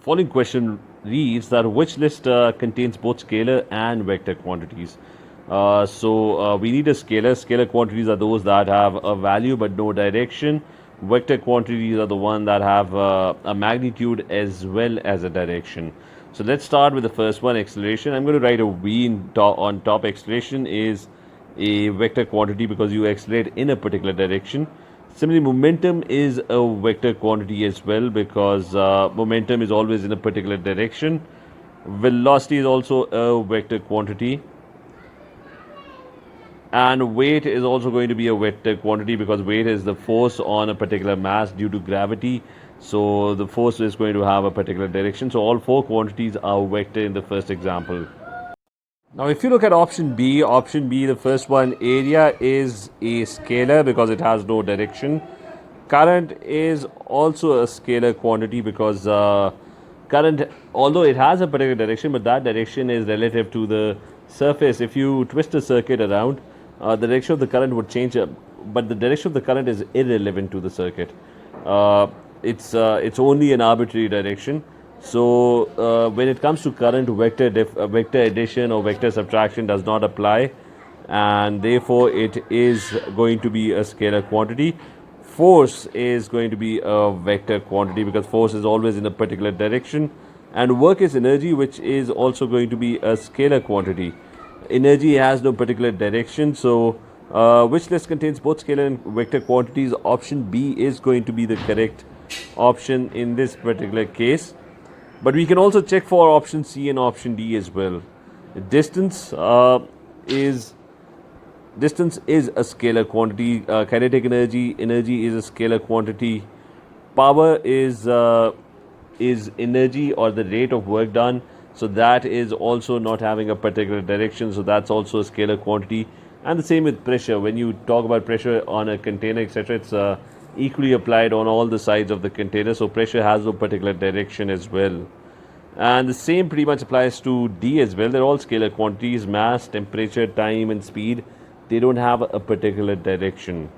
following question reads that which list contains both scalar and vector quantities. We need a scalar. Scalar quantities are those that have a value but no direction. Vector quantities are the one that have a magnitude as well as a direction. So let's start with the first one, acceleration. I'm going to write a v on top. Acceleration is a vector quantity because you accelerate in a particular direction. Similarly, momentum is a vector quantity as well because momentum is always in a particular direction. Velocity is also a vector quantity. And weight is also going to be a vector quantity because weight is the force on a particular mass due to gravity. So the force is going to have a particular direction. So all four quantities are vector in the first example. Now, if you look at option B, the first one, area is a scalar because it has no direction. Current is also a scalar quantity because current, although it has a particular direction, but that direction is relative to the surface. If you twist a circuit around, the direction of the current would change, but the direction of the current is irrelevant to the circuit. It's only an arbitrary direction. So when it comes to current, vector addition or vector subtraction does not apply, and therefore it is going to be a scalar quantity. Force is going to be a vector quantity because force is always in a particular direction, and work is energy, which is also going to be a scalar quantity. Energy has no particular direction, so which list contains both scalar and vector quantities? Option B is going to be the correct option in this particular case. But we can also check for option C and option D as well. Distance is a scalar quantity. Kinetic energy is a scalar quantity. Power is energy or the rate of work done. So that is also not having a particular direction. So that's also a scalar quantity. And the same with pressure. When you talk about pressure on a container, etc., it's equally applied on all the sides of the container. So pressure has no particular direction as well. And the same pretty much applies to D as well. They're all scalar quantities: mass, temperature, time, and speed. They don't have a particular direction.